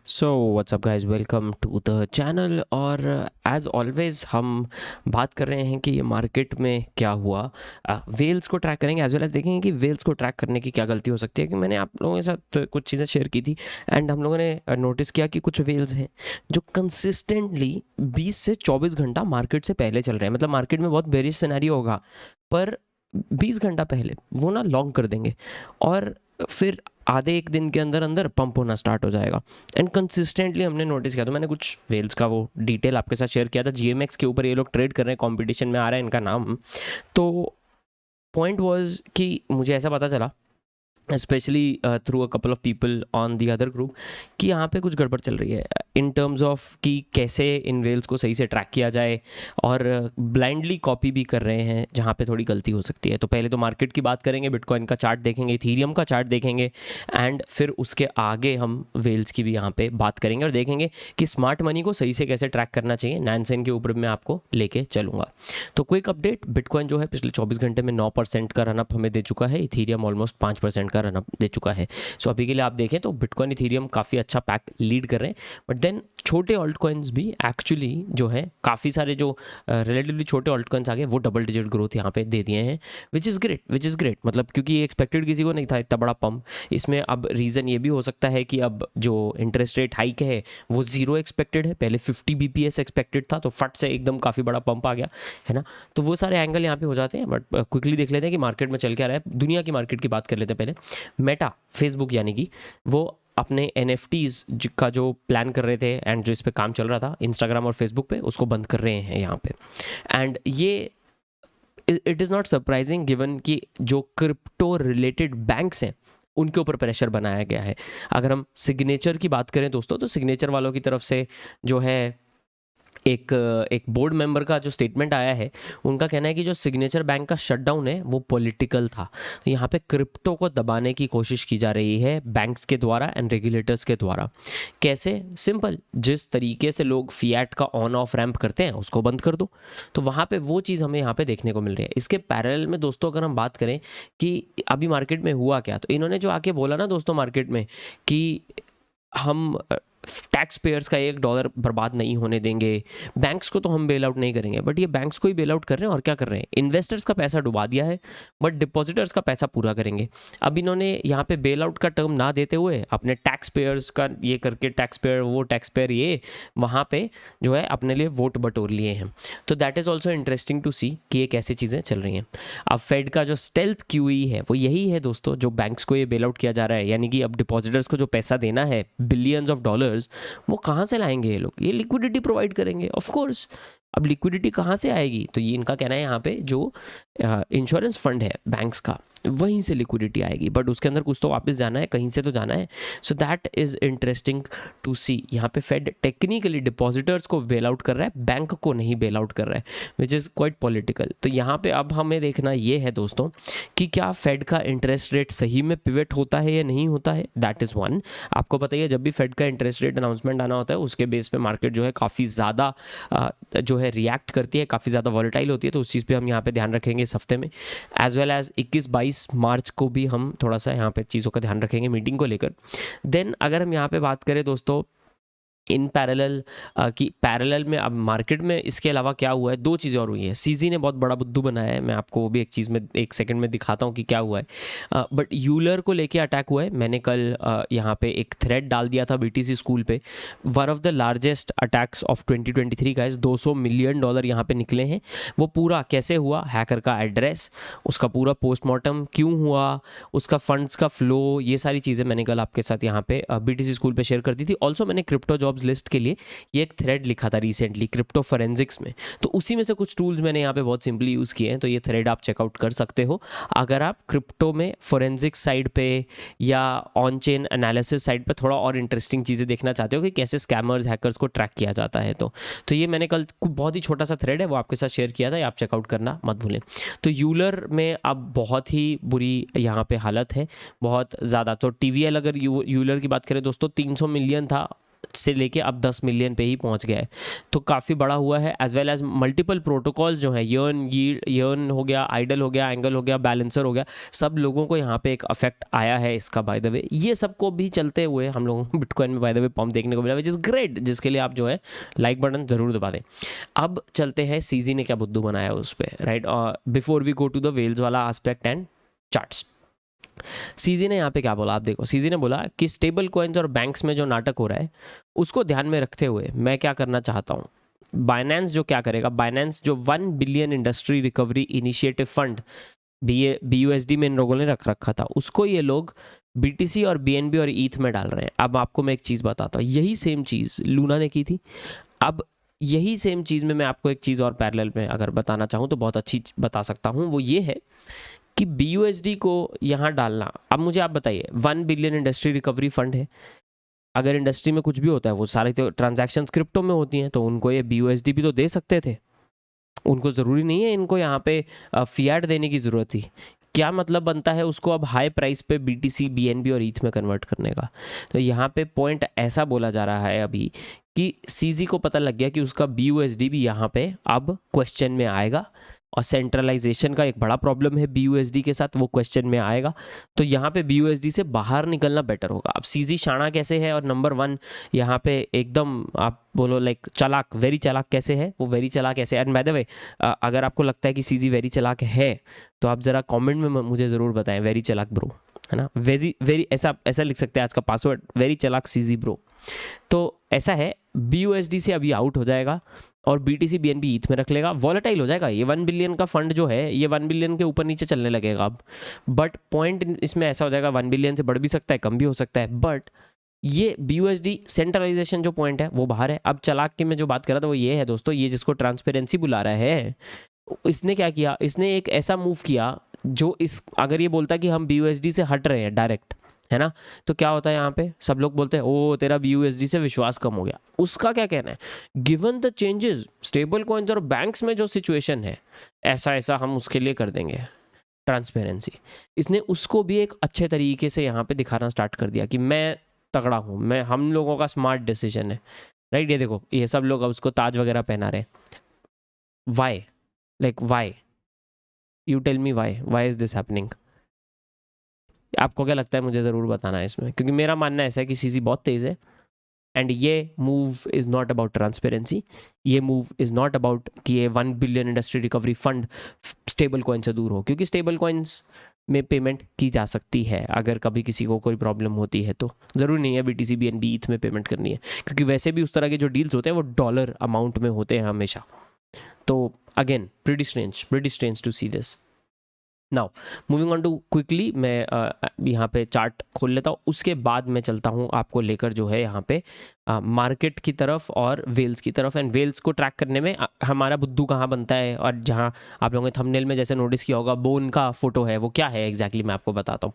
So what's up guys, welcome to the channel. और as always हम बात कर रहे हैं कि ये मार्केट में क्या हुआ। वेल्स को ट्रैक करेंगे, एज वेल एज देखेंगे कि वेल्स को ट्रैक करने की क्या गलती हो सकती है। कि मैंने आप लोगों के साथ कुछ चीज़ें शेयर की थी एंड हम लोगों ने नोटिस किया कि कुछ वेल्स हैं जो कंसिस्टेंटली 20 से 24 घंटा मार्केट से पहले चल रहे हैं। मतलब मार्केट में बहुत बेरिश सिनेरियो होगा, पर 20 घंटा पहले वो ना लॉन्ग कर देंगे और फिर आधे एक दिन के अंदर अंदर पंप होना स्टार्ट हो जाएगा। एंड कंसिस्टेंटली हमने नोटिस किया। तो मैंने कुछ वेल्स का वो डिटेल आपके साथ शेयर किया था। जीएमएक्स के ऊपर ये लोग ट्रेड कर रहे हैं, कंपटीशन में आ रहा है इनका नाम। तो पॉइंट वाज कि मुझे ऐसा पता चला, specially through a couple of people on the other group, कि यहाँ पे कुछ गड़बड़ चल रही है इन टर्म्स ऑफ कि कैसे इन वेल्स को सही से ट्रैक किया जाए। और ब्लाइंडली कॉपी भी कर रहे हैं जहाँ पे थोड़ी गलती हो सकती है। तो पहले तो मार्केट की बात करेंगे, बिटकॉइन का चार्ट देखेंगे, इथीरियम का चार्ट देखेंगे, एंड फिर उसके आगे हम वेल्स की भी यहाँ पे बात करेंगे और देखेंगे कि स्मार्ट मनी को सही से कैसे ट्रैक करना चाहिए। नैनसेन के ऊपर मैं आपको लेके चलूँगा। तो क्विक अपडेट, बिटकॉइन जो है पिछले 24 घंटे में 9% का रनअप हमें दे चुका है। इथीरियम ऑलमोस्ट 5% का रनअप दे चुका है। सो अभी के लिए आप देखें तो बिटकॉइन इथीरियम काफ़ी अच्छा पैक लीड कर रहे हैं। बट देन छोटे ऑल्ट कॉइन्स भी एक्चुअली जो है, काफ़ी सारे जो रिलेटिवली छोटे ऑल्ट कॉइन्स आ गए वो डबल डिजिट ग्रोथ यहाँ पे दे दिए हैं, विच इज़ ग्रेट। मतलब क्योंकि ये एक्सपेक्टेड किसी को नहीं था इतना बड़ा पंप। इसमें अब रीज़न ये भी हो सकता है कि अब जो इंटरेस्ट रेट हाइक है वो 0 एक्सपेक्टेड है, पहले 50 BPS एक्सपेक्टेड था, तो फट से एकदम काफ़ी बड़ा पंप आ गया है ना। तो वो सारे एंगल यहाँ पे हो जाते हैं। बट क्विकली देख लेते हैं कि मार्केट में चल क्या रहा है। दुनिया की मार्केट की बात कर लेते हैं पहले। मेटा, फेसबुक यानी कि वो अपने NFTs का जो प्लान कर रहे थे एंड जो इस पे काम चल रहा था इंस्टाग्राम और फेसबुक पे, उसको बंद कर रहे हैं यहाँ पे। एंड ये it is not surprising given कि जो क्रिप्टो रिलेटेड बैंक्स हैं उनके ऊपर प्रेशर बनाया गया है। अगर हम सिग्नेचर की बात करें दोस्तों, तो सिग्नेचर वालों की तरफ से जो है एक बोर्ड मेंबर का जो स्टेटमेंट आया है, उनका कहना है कि जो सिग्नेचर बैंक का शटडाउन है वो पॉलिटिकल था। तो यहाँ पे क्रिप्टो को दबाने की कोशिश की जा रही है बैंक्स के द्वारा एंड रेगुलेटर्स के द्वारा। कैसे? सिंपल, जिस तरीके से लोग फिएट का ऑन ऑफ रैंप करते हैं उसको बंद कर दो। तो वहाँ पे वो चीज़ हमें यहाँ पे देखने को मिल रही है। इसके पैरेलल में दोस्तों अगर हम बात करें कि अभी मार्केट में हुआ क्या, तो इन्होंने जो आके बोला ना दोस्तों मार्केट में कि हम टैक्स पेयर्स का $1 बर्बाद नहीं होने देंगे, बैंक्स को तो हम बेल आउट नहीं करेंगे। बट ये बैंक्स को ही बेल आउट कर रहे हैं और क्या कर रहे हैं, इन्वेस्टर्स का पैसा डुबा दिया है, बट डिपॉजिटर्स का पैसा पूरा करेंगे। अब इन्होंने यहाँ पे बेल आउट का टर्म ना देते हुए अपने टैक्स पेयर्स का ये करके, टैक्स पेयर वो टैक्स पेयर ये, वहाँ पे जो है अपने लिए वोट बटोर लिए हैं। तो that is also interesting to see कि ये कैसी चीज़ें चल रही हैं। अब फेड का जो स्टेल्थ QE है वो यही है दोस्तों, जो बैंक्स को ये बेल आउट किया जा रहा है। यानी कि अब डिपॉजिटर्स को जो पैसा देना है बिलियंस ऑफ डॉलर्स, वो कहाँ से लाएंगे ये लोग? ये लिक्विडिटी प्रोवाइड करेंगे ऑफ कोर्स। अब लिक्विडिटी कहाँ से आएगी? तो ये इनका कहना है यहाँ पे जो इंश्योरेंस फंड है बैंक्स का, वहीं से लिक्विडिटी आएगी। बट उसके अंदर कुछ तो वापस जाना है, कहीं से तो जाना है। So that is interesting to see. यहाँ पे फेड टेक्निकली डिपॉजिटर्स को बेल आउट कर रहा है, बैंक को नहीं बेल आउट कर रहा है, विच इज़ क्वाइट पॉलिटिकल। तो यहाँ पे अब हमें देखना ये है दोस्तों कि क्या फेड का इंटरेस्ट रेट सही में पिवट होता है या नहीं होता है। That is one. आपको पता ही है, जब भी फेड का इंटरेस्ट रेट अनाउंसमेंट आना होता है उसके बेस पे मार्केट जो है काफ़ी ज़्यादा जो है रिएक्ट करती है, काफ़ी ज़्यादा वॉलेटाइल होती है। तो उस चीज़ पे हम यहाँ पे ध्यान रखेंगे इस हफ्ते में, एज वेल एज 21-22 मार्च को भी हम थोड़ा सा यहाँ पे चीज़ों का ध्यान रखेंगे मीटिंग को लेकर। देन अगर हम यहाँ पे बात करें दोस्तों इन पैरेलल कि पैरेलल में अब मार्केट में इसके अलावा क्या हुआ है, दो चीज़ें और हुई हैं। सीजी ने बहुत बड़ा बुद्धू बनाया है, मैं आपको वो भी एक चीज़ में एक सेकंड में दिखाता हूँ कि क्या हुआ है। बट यूलर को लेके अटैक हुआ है। मैंने कल यहाँ पे एक थ्रेड डाल दिया था BTC स्कूल पे। One of the largest attacks of 2023 का, $200 मिलियन यहाँ पे निकले हैं। वो पूरा कैसे हुआ, हैकर का एड्रेस, उसका पूरा पोस्टमार्टम क्यों हुआ, उसका फंड्स का फ्लो, ये सारी चीज़ें मैंने कल आपके साथ यहाँ पे BTC स्कूल पे शेयर कर दी थी। ऑल्सो मैंने क्रिप्टो जॉब्स लिस्ट के लिए ये एक थ्रेड लिखा था रिसेंटली क्रिप्टो फोरेंसिक्स में। तो उसी में से कुछ टूल्स मैंने यहाँ पे बहुत सिंपली यूज़ किए हैं। तो ये थ्रेड आप चेकआउट कर सकते हो अगर आप क्रिप्टो में फोरेंसिक्स साइड पे या ऑन चेन एनालिसिस साइड पे थोड़ा और इंटरेस्टिंग चीज़ें देखना चाहते हो कि कैसे स्कैमर्स हैकर्स को ट्रैक किया जाता है। तो ये मैंने कल बहुत ही छोटा सा थ्रेड है, वो आपके साथ शेयर किया था, आप चेकआउट करना मत भूलें। तो यूलर में अब बहुत ही बुरी यहाँ पे हालत है, बहुत ज़्यादा। तो TVL अगर यूलर की बात करें दोस्तों, 300 मिलियन था से लेके अब 10 मिलियन पे ही पहुंच गया है, तो काफ़ी बड़ा हुआ है। As well as multiple protocol जो है, यर्न हो गया, आइडल हो गया, एंगल हो गया, बैलेंसर हो गया, सब लोगों को यहाँ पे एक अफेक्ट आया है इसका। बाय द वे ये सबको भी चलते हुए हम लोगों को बिटकॉइन में बाय द वे पम्प देखने को मिला, विच इज़ ग्रेट, जिसके लिए आप जो है लाइक बटन ज़रूर दबा दें। अब चलते हैं सीजी ने क्या बुद्धू बनाया उस पर, right, before we go to the whales वाला एस्पेक्ट एंड चार्ट्स। सीजी ने यहाँ पे क्या बोला, आप देखो, सीजी ने बोला कि स्टेबल कॉइन्स और बैंक्स में जो नाटक हो रहा है उसको ध्यान में रखते हुए मैं क्या करना चाहता हूँ। बाइनेंस जो क्या करेगा, बाइनेंस जो 1 billion industry recovery initiative fund BUSD में इन लोगों ने रख रखा था, उसको ये लोग BTC और BNB और ETH में डाल रहे हैं। अब आपको मैं एक चीज़ बताता हूँ, यही सेम चीज़ लूना ने की थी। अब यही सेम चीज़ में मैं आपको एक चीज़ और पैरेलल में अगर बताना चाहूँ तो बहुत अच्छी बता सकता हूँ, वो ये है कि BUSD को यहाँ डालना। अब मुझे आप बताइए, 1 बिलियन इंडस्ट्री रिकवरी फंड है, अगर इंडस्ट्री में कुछ भी होता है वो सारी तो ट्रांजैक्शन क्रिप्टो में होती हैं, तो उनको ये BUSD भी तो दे सकते थे, उनको ज़रूरी नहीं है इनको यहाँ पे फियाट देने की ज़रूरत थी। क्या मतलब बनता है उसको अब हाई प्राइस पे BTC, BNB और ETH में कन्वर्ट करने का। तो यहाँ पे पॉइंट ऐसा बोला जा रहा है अभी कि सीजी को पता लग गया कि उसका BUSD भी यहाँ पे अब क्वेश्चन में आएगा, और सेंट्रलाइजेशन का एक बड़ा प्रॉब्लम है BUSD के साथ, वो क्वेश्चन में आएगा। तो यहाँ पे BUSD से बाहर निकलना बेटर होगा। अब सीजी शाना कैसे है, और नंबर 1 यहाँ पे एकदम आप बोलो लाइक चालाक, वेरी चालाक कैसे है, वो वेरी चालाक ऐसे। एंड बाय द वे अगर आपको लगता है कि सीजी वेरी चालाक है तो आप ज़रा कमेंट में मुझे ज़रूर बताएं, वेरी चालाक ब्रो, है ना, वेरी ऐसा लिख सकते हैं आज का पासवर्ड, वेरी चालाक सीजी ब्रो। तो ऐसा है, BUSD से अभी आउट हो जाएगा और BTC BNB ETH में रख लेगा, वॉलेटाइल हो जाएगा। ये 1 बिलियन का फंड जो है ये 1 बिलियन के ऊपर नीचे चलने लगेगा अब, बट पॉइंट इसमें ऐसा हो जाएगा 1 बिलियन से बढ़ भी सकता है, कम भी हो सकता है, बट ये BUSD सेंट्रलाइजेशन जो पॉइंट है वो बाहर है। अब चालाक की मैं जो बात कर रहा था वो ये है दोस्तों, ये जिसको ट्रांसपेरेंसी बुला रहा है, इसने क्या किया, इसने एक ऐसा मूव किया जो इस, अगर ये बोलता है कि हम BUSD से हट रहे हैं डायरेक्ट, है ना, तो क्या होता है यहाँ पे, सब लोग बोलते हैं ओ तेरा BUSD से विश्वास कम हो गया। उसका क्या कहना है, given the changes stable coins और बैंक्स में जो सिचुएशन है, ऐसा ऐसा हम उसके लिए कर देंगे ट्रांसपेरेंसी। इसने उसको भी एक अच्छे तरीके से यहाँ पे दिखाना स्टार्ट कर दिया कि मैं तगड़ा हूँ, मैं, हम लोगों का स्मार्ट डिसीजन है, राइट। ये देखो ये सब लोग अब उसको ताज वगैरह पहना रहे, why, like why, you tell me why is this happening. आपको क्या लगता है, मुझे ज़रूर बताना है इसमें, क्योंकि मेरा मानना ऐसा है कि सीजी बहुत तेज़ है, एंड ये move is not about transparency, ये मूव इज़ नॉट अबाउट कि ये 1 billion industry recovery fund stable coin से दूर हो, क्योंकि स्टेबल कॉइन्स में पेमेंट की जा सकती है अगर कभी किसी को कोई प्रॉब्लम होती है, तो ज़रूरी नहीं है BTC BNB ETH में पेमेंट करनी है, क्योंकि वैसे भी उस तरह के जो डील्स होते हैं वो डॉलर अमाउंट में होते हैं हमेशा। तो again pretty strange to see this. Now moving on to quickly, मैं यहाँ पे चार्ट खोल लेता हूँ, उसके बाद मैं चलता हूँ आपको लेकर जो है यहाँ पे मार्केट की तरफ और वेल्स की तरफ। एंड वेल्स को ट्रैक करने में हमारा बुद्धू कहाँ बनता है, और जहाँ आप लोगों ने थंबनेल में जैसे नोटिस किया होगा बोन का फोटो है, वो क्या है एग्जैक्टली मैं आपको बताता हूँ।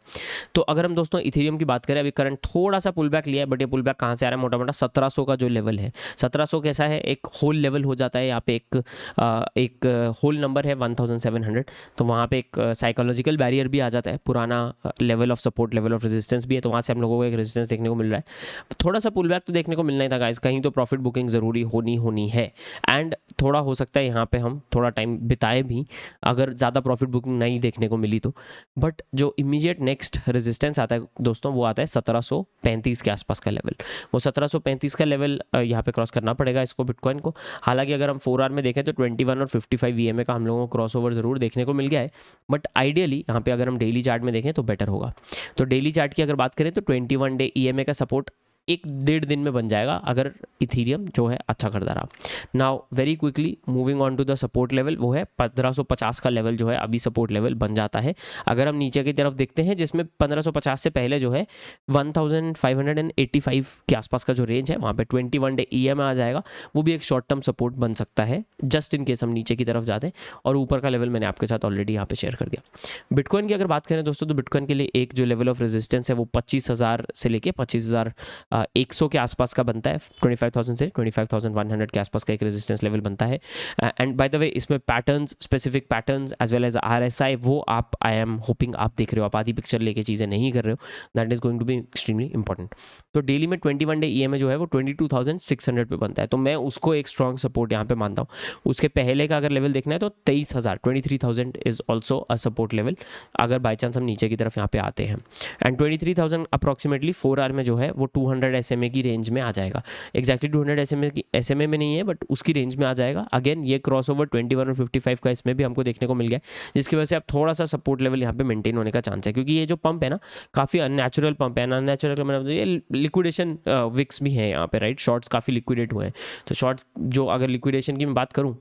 तो अगर हम दोस्तों इथेरियम की बात करें, अभी करंट थोड़ा सा पुल बैक लिया है, बट ये पुल बैक कहाँ से आ रहा है, मोटा मोटा 1700 का जो लेवल है, 1700 कैसा है, एक होल लेवल हो जाता है यहाँ पे, एक होल नंबर है 1700, तो वहाँ पे एक साइकोलॉजिकल बैरियर भी आ जाता है, पुराना level of support, level of resistance भी है, तो वहाँ से हम लोगों को एक रेजिस्टेंस देखने को मिल रहा है। थोड़ा सा पुल बैक तो देखने को मिलना ही था गाइस, कहीं तो प्रॉफिट बुकिंग ज़रूरी होनी है, एंड थोड़ा हो सकता है यहाँ पे हम थोड़ा टाइम बिताए भी अगर ज़्यादा प्रॉफिट बुकिंग नहीं देखने को मिली तो। बट जो इमीडिएट नेक्स्ट रेजिस्टेंस आता है दोस्तों, वो आता है 1735 के आसपास का लेवल। वो 1735 का लेवल यहाँ पे क्रॉस करना पड़ेगा इसको, बिटकॉइन को। हालांकि अगर हम 4 आवर में देखें तो 21 और 55 EMA का हम लोगों को क्रॉस ओवर ज़रूर देखने को मिल गया है, बट आइडियली यहाँ पे अगर हम डेली चार्ट में देखें तो बेटर होगा। तो डेली चार्ट की अगर बात करें तो 21 डे EMA का सपोर्ट 1-1.5 दिन में बन जाएगा अगर इथीरियम जो है अच्छा करता रहा। Now very quickly moving on to the support level, वो है 1550 का लेवल जो है अभी सपोर्ट लेवल बन जाता है। अगर हम नीचे की तरफ देखते हैं जिसमें 1550 से पहले जो है 1585 के आसपास का जो रेंज है, वहाँ पे 21 डे EMA आ जाएगा, वो भी एक शॉर्ट टर्म सपोर्ट बन सकता है जस्ट इन केस हम नीचे की तरफ जाते हैं। और ऊपर का लेवल मैंने आपके साथ ऑलरेडी यहाँ पे शेयर कर दिया। बिटकॉइन की अगर बात करें दोस्तों, तो बिटकॉइन के लिए एक जो लेवल ऑफ रेजिस्टेंस है वो 25,000 से लेके 25,000 100 के आसपास का बनता है, 25,000 से 25,100 के आसपास का एक रेजिस्टेंस लेवल बनता है। एंड बाय द वे इसमें patterns, specific patterns as well as RSI, वो आप, आई एम होपिंग आप देख रहे हो, आप आधी पिक्चर लेके चीज़ें नहीं कर रहे हो, that is going to be extremely important. तो डेली में 21 डे EMA जो है वो 22,600 पे बनता है, तो मैं उसको एक स्ट्रॉन्ग सपोर्ट यहाँ पे मानता हूँ। उसके पहले का अगर लेवल देखना है तो 23,000, 23,000 is also a support level, अगर बाई चांस हम नीचे की तरफ यहाँ पे आते हैं। एंड 23,000 अप्रॉक्सीमेटली 4 आवर में जो है वो 200 SMA की रेंज में आ जाएगा। एग्जैक्टली 200 SMA में नहीं है, बट उसकी रेंज में आ जाएगा। अगेन ये क्रॉस ओवर 21 और 55 का इसमें भी हमको देखने को मिल गया, जिसकी वजह से अब थोड़ा सा सपोर्ट लेवल यहाँ पे मेंटेन होने का चांस है, क्योंकि ये जो पंप है ना काफ़ी अननेचुरल पंप है। अननेचुरल का मतलब ये लिक्विडेशन विक्स भी है यहाँ पे, राइट, शॉर्ट्स काफ़ी लिक्विडेट हुए हैं। तो शॉर्ट्स जो, अगर लिक्विडेशन की मैं बात करूँ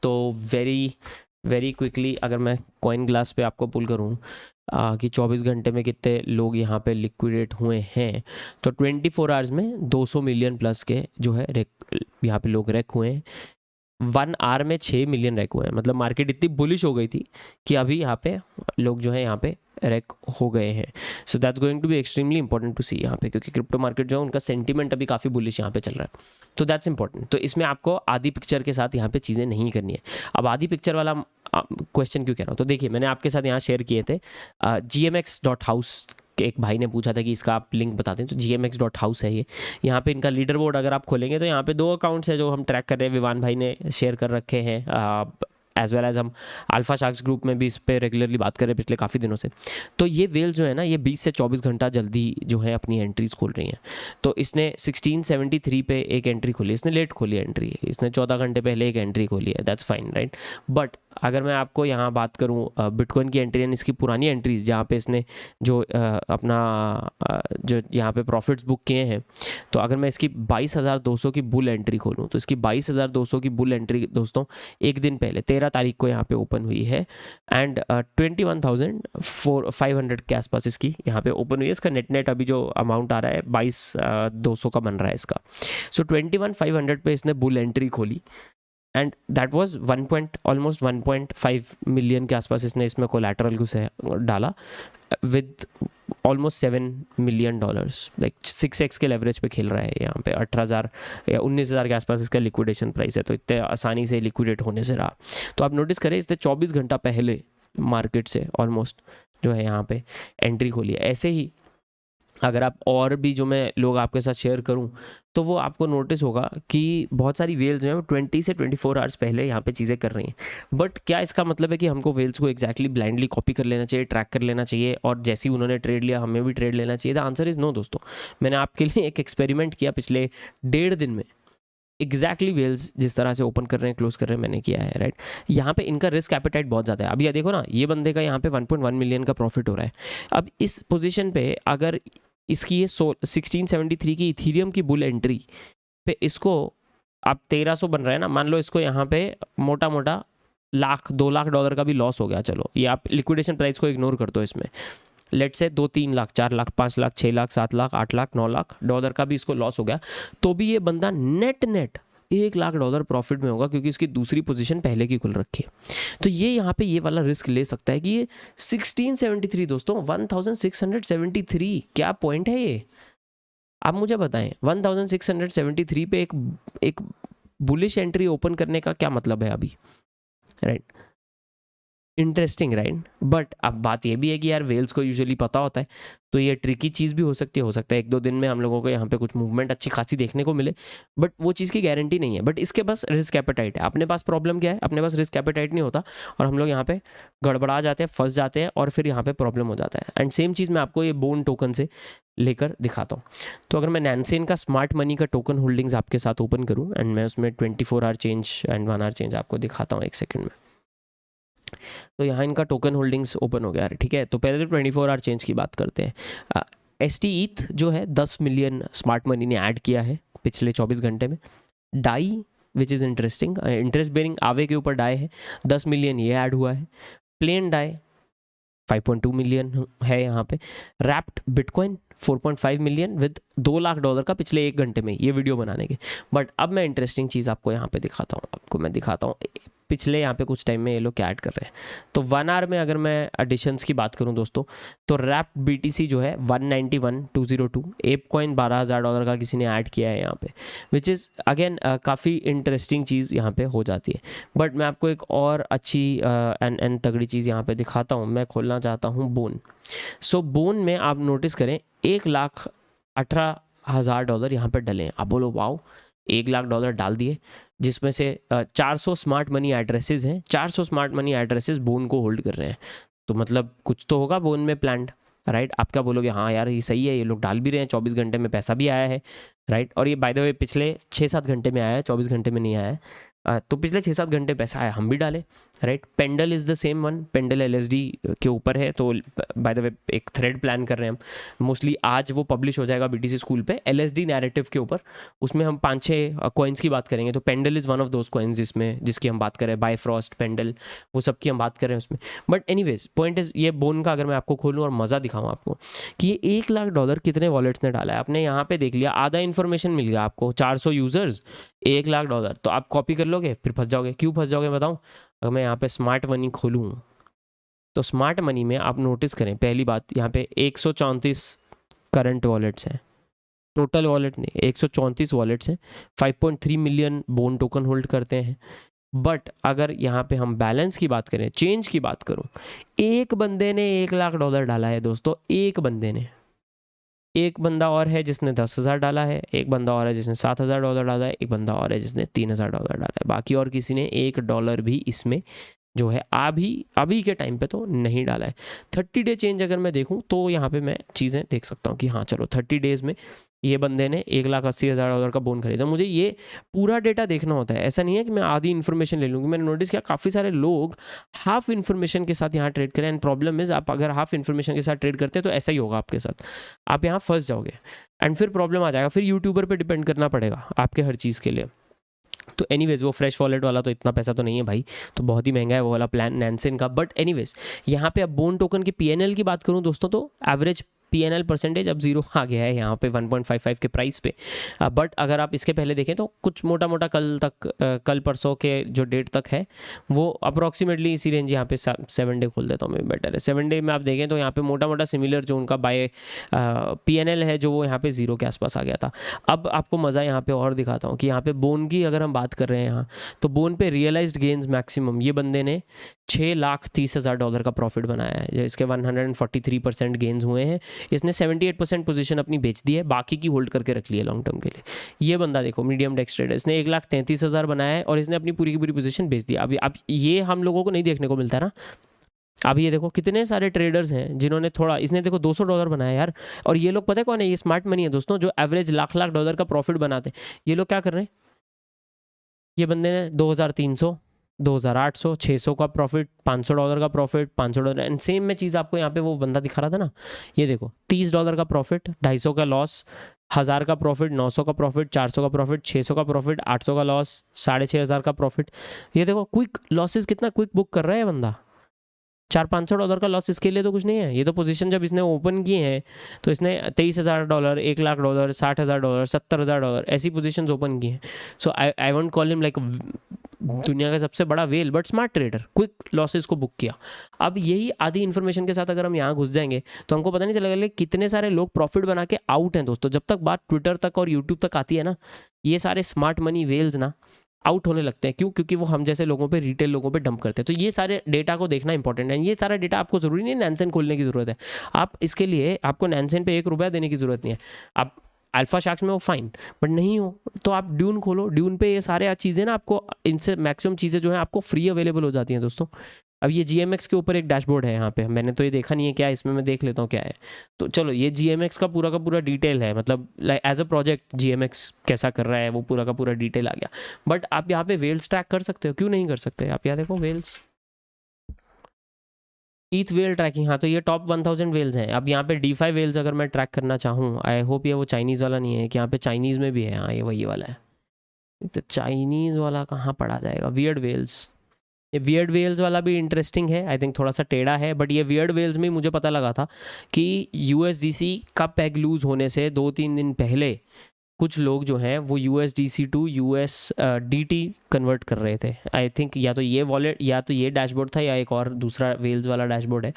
तो वेरी क्विकली अगर मैं कॉइन ग्लास पे आपको पुल करूँ कि 24 घंटे में कितने लोग यहाँ पे लिक्विडेट हुए हैं, तो 24 आवर्स में 200 मिलियन प्लस के जो है यहाँ पे लोग रेक हुए हैं। 1 आवर में 6 मिलियन रेक हुए हैं। मतलब मार्केट इतनी बुलिश हो गई थी कि अभी यहाँ पे लोग जो है यहाँ पे रेक हो गए हैं। So that's going to be extremely important to see यहाँ पे, क्योंकि क्रिप्टो मार्केट जो है उनका सेंटीमेंट अभी काफ़ी बुलिश यहाँ पे चल रहा है, तो दैट्स इंपॉर्टेंट। तो इसमें आपको आधी पिक्चर के साथ यहाँ पे चीज़ें नहीं करनी है। अब आधी पिक्चर वाला क्वेश्चन क्यों कह रहा हूँ, तो देखिए मैंने आपके साथ यहाँ शेयर किए थे gmx.house के एक भाई ने पूछा था कि इसका आप लिंक बता दें, तो gmx.house है ये। यहाँ पे इनका लीडर बोर्ड अगर आप खोलेंगे तो यहाँ पे 2 अकाउंट्स है जो हम ट्रैक कर रहे हैं, विवान भाई ने शेयर कर रखे हैं, एज वेल एज हम अल्फा शार्क्स ग्रुप में भी इस पर रेगुलरली बात कर रहे हैं पिछले काफ़ी दिनों से। तो ये वेल जो है ना, ये 20 से 24 घंटा जल्दी जो है अपनी एंट्रीज खोल रही हैं। तो इसने 1673 पे एक एंट्री खोली, इसने लेट खोली एंट्री, इसने 14 घंटे पहले एक एंट्री खोली है, दैट्स फाइन, राइट। बट अगर मैं आपको यहाँ बात करूँ बिटकॉइन की एंट्री एंड इसकी पुरानी एंट्रीज जहाँ पे इसने जो अपना जो यहाँ पे प्रॉफिट्स बुक किए हैं, तो अगर मैं इसकी 22,200 की बुल एंट्री खोलूँ तो इसकी 22,200 की बुल एंट्री दोस्तों एक दिन पहले 13 तारीख को यहाँ पे ओपन हुई है, एंड 21,500 के आसपास इसकी यहाँ पे ओपन हुई है। इसका नेट अभी जो अमाउंट आ रहा है 22,200 का बन रहा है इसका। सो 21,500 पे इसने बुल एंट्री खोली, and that was almost 1.5 million के आसपास इसने इसमें कोलैटरल घुसे डाला with almost $7 million, like 6x के लेवरेज पे खेल रहा है यहाँ पे। 18,000 या 19,000 के आसपास इसका लिक्विडेशन प्राइस है, तो इतने आसानी से लिक्विडेट होने से रहा। तो आप नोटिस करें इसने 24 घंटा पहले मार्केट से ऑलमोस्ट जो है यहाँ पे एंट्री खोली है। ऐसे ही अगर आप और भी जो मैं लोग आपके साथ शेयर करूं तो वो आपको नोटिस होगा कि बहुत सारी वेल्स जो हैं वो 20 से 24 आवर्स पहले यहाँ पे चीज़ें कर रही हैं। बट क्या इसका मतलब है कि हमको वेल्स को एग्जैक्टली ब्लाइंडली कॉपी कर लेना चाहिए, ट्रैक कर लेना चाहिए और जैसे ही उन्होंने ट्रेड लिया हमें भी ट्रेड लेना चाहिए? द आंसर इज़ नो दोस्तों। मैंने आपके लिए एक एक्सपेरिमेंट किया पिछले 1.5 दिन में, एग्जैक्टली वेल्स जिस तरह से ओपन कर रहे हैं क्लोज कर रहे हैं मैंने किया है, राइट। यहाँ पे इनका रिस्क एपेटाइट बहुत ज़्यादा है। अभी देखो ना, ये बंदे का यहाँ पे 1.1 मिलियन का प्रॉफिट हो रहा है। अब इस पोजीशन पे अगर इसकी ये 1673 की इथीरियम की बुल एंट्री पे इसको अब 1300 बन रहा है ना, मान लो इसको यहाँ पे मोटा मोटा $2 लाख का भी लॉस हो गया, चलो ये आप लिक्विडेशन प्राइस को इग्नोर कर दो, इसमें लेट से 2-3 लाख, 4 लाख, 5 लाख, 6 लाख, 7 लाख, 8 लाख, 9 लाख डॉलर का भी इसको लॉस हो गया, तो भी ये बंदा नेट $1 लाख प्रॉफिट में होगा, क्योंकि इसकी दूसरी पोजीशन पहले की खुल रखी है। तो ये यहाँ पे ये वाला रिस्क ले सकता है कि ये 1673 दोस्तों, 1673 क्या पॉइंट है ये, आप मुझे बताएं। 1673 पे एक बुलिश एंट्री ओपन करने का क्या मतलब है अभी, राइट। Interesting, right. बट अब बात ये भी है कि यार वेल्स को यूजुअली पता होता है, तो ये ट्रिकी चीज़ भी हो सकती है। हो सकता है 1-2 दिन में हम लोगों को यहाँ पे कुछ मूवमेंट अच्छी खासी देखने को मिले, बट वो चीज़ की गारंटी नहीं है। बट इसके पास रिस्क एपेटाइट है। अपने पास प्रॉब्लम क्या है, अपने पास रिस्क एपेटाइट नहीं होता और हम लोग यहाँ पे गड़बड़ा जाते हैं, फंस जाते हैं और फिर यहाँ पे प्रॉब्लम हो जाता है। एंड सेम चीज़ मैं आपको ये बोन टोकन से लेकर दिखाता हूँ। तो अगर मैं नैनसेन का स्मार्ट मनी का टोकन होल्डिंग्स आपके साथ ओपन करूँ एंड मैं उसमें 24 hour change and 1 hour change आपको दिखाता हूँ 1 सेकेंड में। तो यहाँ इनका टोकन होल्डिंग्स ओपन हो गया, ठीक है। तो पहले तो 24 आवर चेंज की बात करते हैं। ST जो है 10 मिलियन स्मार्ट मनी ने ऐड किया है पिछले 24 घंटे में। Dai which is interesting, interest bearing Aave के ऊपर डाई है, 10 मिलियन ये ऐड हुआ है। प्लेन डाई 5.2 मिलियन है यहाँ पे। Wrapped bitcoin 4.5 million with $2 lakh का पिछले 1 घंटे में ये वीडियो बनाने के। बट अब मैं इंटरेस्टिंग चीज़ आपको यहाँ पे दिखाता हूँ, पिछले यहाँ पे कुछ टाइम में ये लोग क्या ऐड कर रहे हैं। तो 1 आवर में अगर मैं एडिशंस की बात करूँ दोस्तों, तो रैप BTC जो है 191,202, एप कॉइन $12,000 का किसी ने ऐड किया है यहाँ पे, विच इज़ अगेन काफ़ी इंटरेस्टिंग चीज़ यहाँ पे हो जाती है। बट मैं आपको एक और अच्छी एंड तगड़ी चीज़ यहाँ पे दिखाता हूँ। मैं खोलना चाहता हूँ बोन। सो बोन में आप नोटिस करें $1,18,000 यहाँ पर डले हैं। आप बोलो वाओ, $1,00,000 डाल दिए, जिसमें से 400 स्मार्ट मनी एड्रेसेस हैं। 400 स्मार्ट मनी एड्रेसेस बोन को होल्ड कर रहे हैं, तो मतलब कुछ तो होगा बोन में प्लान्ड, राइट। आप क्या बोलोगे, हाँ यार ये सही है, ये लोग डाल भी रहे हैं, 24 घंटे में पैसा भी आया है, राइट। और ये बाय द वे पिछले 6-7 घंटे में आया है, 24 घंटे में नहीं आया है। तो पिछले 6-7 घंटे पैसा आया, हम भी डाले, right. Pendle is the same one, Pendle LSD के ऊपर है, तो बाय द वे एक थ्रेड प्लान कर रहे हैं हम। मोस्टली आज वो पब्लिश हो जाएगा BTC स्कूल पे, LSD नैरेटिव के ऊपर। उसमें हम 5-6 कॉइन्स की बात करेंगे। तो Pendle is one of those coins जिसकी हम बात करें, बायफ्रॉस्ट, पेंडल, वो सब की हम बात कर रहे हैं उसमें। बट एनीवेज पॉइंट इज़, ये बोन का अगर मैं आपको खोलूँ और मज़ा दिखाऊँ आपको कि ये $1,00,000 कितने वॉलेट्स ने डाला है, आपने यहाँ पे देख लिया, आधा इन्फॉर्मेशन मिल गया आपको। 400 यूज़र्स, $1,00,000, तो आप कॉपी कर लोगे, फिर फंस जाओगे। क्यों फंस जाओगे बताऊं? अगर मैं यहाँ पे स्मार्ट मनी खोलूँ, तो स्मार्ट मनी में आप नोटिस करें, पहली बात यहाँ पे 134 करंट वॉलेट्स हैं, टोटल वॉलेट नहीं, 134 वॉलेट्स हैं, 5.3 मिलियन बोन टोकन होल्ड करते हैं। बट अगर यहाँ पे हम बैलेंस की बात करें, चेंज की बात करूँ, एक बंदे ने $1,00,000 डाला है दोस्तों, एक बंदे ने। एक बंदा और है जिसने 10,000 डाला है, एक बंदा और है जिसने $7,000 डाला है, एक बंदा और है जिसने $3,000 डाला है। बाकी और किसी ने $1 भी इसमें जो है अभी के टाइम पे तो नहीं डाला है। 30 डे चेंज अगर मैं देखूं तो यहाँ पे मैं चीज़ें देख सकता हूँ कि हाँ चलो 30 डेज़ में ये बंदे ने $1,80,000 का बोन खरीदा। मुझे ये पूरा डेटा देखना होता है, ऐसा नहीं है कि मैं आधी इन्फॉर्मेशन ले लूँगी। मैंने नोटिस किया काफ़ी सारे लोग हाफ इन्फॉर्मेशन के साथ यहाँ ट्रेड करें, एंड प्रॉब्लम इज़ आप अगर हाफ इन्फॉर्मेशन के साथ ट्रेड करते हैं तो ऐसा ही होगा आपके साथ, आप यहाँ फंस जाओगे एंड फिर प्रॉब्लम आ जाएगा, फिर यूट्यूबर पर डिपेंड करना पड़ेगा आपके हर चीज़ के लिए। तो एनीवेज वो फ्रेश वॉलेट वाला तो इतना पैसा तो नहीं है भाई, तो बहुत ही महंगा है वो वाला प्लान नैनसेन का। बट एनीवेज यहाँ पे अब बोन टोकन की PNL की बात करूँ दोस्तों, तो एवरेज PNL परसेंटेज अब 0 आ गया है यहाँ पे 1.55 के प्राइस पे। बट अगर आप इसके पहले देखें तो कुछ मोटा मोटा कल परसों के जो डेट तक है वो अप्रॉक्सीमेटली इसी रेंज, यहाँ पे 7 डे खोल देता हूँ मैं, बेटर है 7 डे में आप देखें तो यहाँ पे मोटा मोटा सिमिलर जो उनका बाय PNL है जो वो यहाँ पे 0 के आसपास आ गया था। अब आपको मज़ा यहाँ पे और दिखाता हूँ कि यहाँ पे बोन की अगर हम बात कर रहे हैं यहाँ, तो बोन पे रियलाइज्ड गेन्स मैक्सिमम ये बंदे ने $6,30,000 का प्रॉफिट बनाया है, जो इसके 143% गेन्स हुए हैं। इसने 78% पोजीशन अपनी बेच दी है, बाकी की होल्ड करके रख ली है लॉन्ग टर्म के लिए। ये बंदा देखो मीडियम डेक्स ट्रेडर, इसने 1,33,000 बनाया है और इसने अपनी पूरी की पूरी पोजीशन बेच दी। अब ये हम लोगों को नहीं देखने को मिलता है ना। अब ये देखो कितने सारे ट्रेडर्स हैं जिन्होंने थोड़ा, इसने देखो $200 बनाया यार। और ये लोग पता है कौन है? ये स्मार्ट मनी है दोस्तों, जो एवरेज लाख $1,00,000 का प्रॉफिट बनाते हैं। ये लोग क्या कर रहे हैं? ये बंदे ने 2,300, 2,800, 600 का प्रॉफिट, $500 का प्रॉफिट, $500, एंड सेम में चीज़ आपको यहाँ पे वो बंदा दिखा रहा था ना, ये देखो $30 का प्रॉफिट, 250 का लॉस, 1,000 का प्रॉफिट, 900 का प्रॉफिट, 400 का प्रॉफिट, 600 का प्रॉफिट, 800 का लॉस, 6,500 का प्रॉफिट। ये देखो क्विक लॉसेस कितना क्विक बुक कर रहा है बंदा। $400-500 का लॉस इसके लिए तो कुछ नहीं है। ये तो पोजीशन जब इसने ओपन की है तो इसने $23,000, $1,00,000, $60,000, $70,000 ऐसी पोजीशंस ओपन की हैं। So I won't call him like दुनिया का सबसे बड़ा well, but smart trader, quick losses को बुक किया। अब यही आधी इन्फॉर्मेशन के साथ अगर हम यहाँ घुस जाएंगे तो हमको पता नहीं चलेगा कितने सारे लोग प्रॉफिट बना के आउट हैं दोस्तों। जब तक बात ट्विटर तक और यूट्यूब तक आती है ना, ये सारे स्मार्ट मनी वेल्स ना आउट होने लगते हैं। क्यों? क्योंकि वो हम जैसे लोगों पे, रिटेल लोगों पे डंप करते हैं। तो ये सारे डेटा को देखना इंपॉर्टेंट है। ये सारा डेटा आपको ज़रूरी नहीं नैनसेन खोलने की ज़रूरत है, आप इसके लिए आपको नैनसेन पे $1 देने की ज़रूरत नहीं है। आप अल्फा शार्क्स में हो फाइन, बट नहीं हो तो आप ड्यून खोलो। ड्यून पे ये सारे चीज़ें ना आपको, इनसे मैक्सिमम चीज़ें जो है आपको फ्री अवेलेबल हो जाती हैं दोस्तों। अब ये GMX के ऊपर एक डैशबोर्ड है यहाँ पे, मैंने तो ये देखा नहीं है क्या है इसमें, मैं देख लेता हूँ क्या है। तो चलो ये GMX का पूरा डिटेल है, मतलब एज अ प्रोजेक्ट GMX कैसा कर रहा है वो पूरा का पूरा डिटेल आ गया। बट आप यहाँ पे वेल्स ट्रैक कर सकते हो, क्यों नहीं कर सकते? आप यहाँ देखो वेल्स, ईथ वेल ट्रैकिंग, हाँ तो ये टॉप 1000 वेल्स हैं। अब यहाँ पे DeFi वेल्स अगर मैं ट्रैक करना चाहूँ, आई होप ये वो चाइनीज़ वाला नहीं है कि यहाँ पे चाइनीज़ में भी है। हाँ ये वही वाला है। तो चाइनीज़ वाला कहाँ पड़ा जाएगा? वियर्ड वेल्स, ये वियर्ड वेल्स वाला भी इंटरेस्टिंग है। आई थिंक थोड़ा सा टेढ़ा है, बट ये वियर्ड वेल्स में मुझे पता लगा था कि USDC का पेग लूज होने से 2-3 दिन पहले कुछ लोग जो हैं वो USDC टू USDT कन्वर्ट कर रहे थे। आई थिंक या तो ये वॉलेट या तो ये डैशबोर्ड था या एक और दूसरा वेल्स वाला डैशबोर्ड है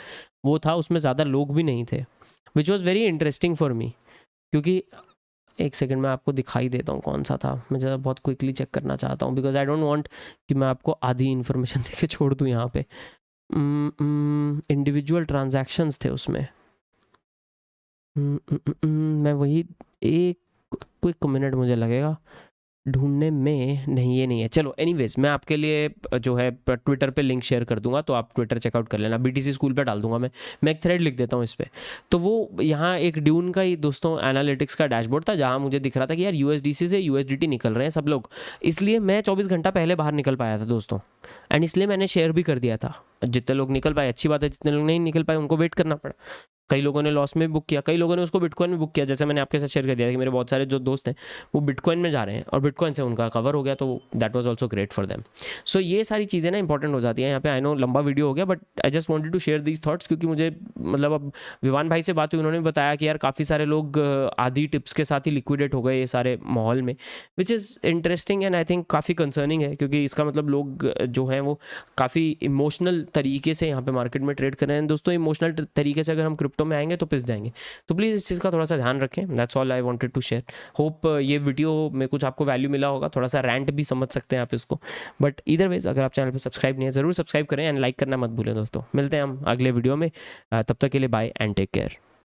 वो था, उसमें ज़्यादा लोग भी नहीं थे, which was very interesting for me. क्योंकि एक सेकंड में आपको दिखाई देता हूँ कौन सा था, मैं ज़रा बहुत क्विकली चेक करना चाहता हूँ बिकॉज आई डोंट वांट कि मैं आपको आधी इन्फॉर्मेशन दे के छोड़ दूँ यहाँ पे। इंडिविजुअल ट्रांजैक्शंस थे उसमें। मैं वही एक क्विक मिनट मुझे लगेगा ढूंढने में। नहीं ये नहीं है, चलो एनीवेज मैं आपके लिए जो है ट्विटर पे लिंक शेयर कर दूंगा, तो आप ट्विटर चेकआउट कर लेना। BTC स्कूल पे डाल दूंगा मैं एक थ्रेड लिख देता हूँ इस पर। तो वो यहाँ एक ड्यून का ही दोस्तों एनालिटिक्स का डैशबोर्ड था जहाँ मुझे दिख रहा था कि यार USDC से USDT निकल रहे हैं सब लोग, इसलिए मैं 24 घंटा पहले बाहर निकल पाया था दोस्तों, एंड इसलिए मैंने शेयर भी कर दिया था। जितने लोग निकल पाए अच्छी बात है, जितने लोग नहीं निकल पाए उनको वेट करना पड़ा। कई लोगों ने लॉस में बुक किया, कई लोगों ने उसको बिटकॉइन में बुक किया, जैसे मैंने आपके साथ शेयर कर दिया कि मेरे बहुत सारे जो दोस्त हैं वो बिटकॉइन में जा रहे हैं और बिटकॉइन से उनका कवर हो गया, तो that was also great for them. So ये सारी चीज़ें ना इंपॉर्टेंट हो जाती हैं यहाँ पे। आई नो लंबा वीडियो हो गया but I just wanted to share these thoughts, क्योंकि मुझे मतलब अब विवान भाई से बात हुई, उन्होंने बताया कि यार काफ़ी सारे लोग आधी टिप्स के साथ ही लिक्विडेट हो गए ये सारे माहौल में, विच is interesting and I think काफ़ी कंसर्निंग है, क्योंकि इसका मतलब लोग जो हैं वो काफ़ी इमोशनल तरीके से यहाँ पे मार्केट में ट्रेड कर रहे हैं। दोस्तों इमोशनल तरीके से अगर हम क्रिप्टो में आएंगे तो पिस जाएंगे, तो प्लीज़ इस चीज़ का थोड़ा सा ध्यान रखें। That's all I wanted to share. Hope ये वीडियो में कुछ आपको वैल्यू मिला होगा, थोड़ा सा रैंट भी समझ सकते हैं आप इसको, बट इधर वेज अगर आप चैनल पर सब्सक्राइब नहीं है ज़रूर सब्सक्राइब करें एंड लाइक करना मत भूलें दोस्तों। मिलते हैं हम अगले वीडियो में, तब तक के लिए बाय एंड टेक केयर।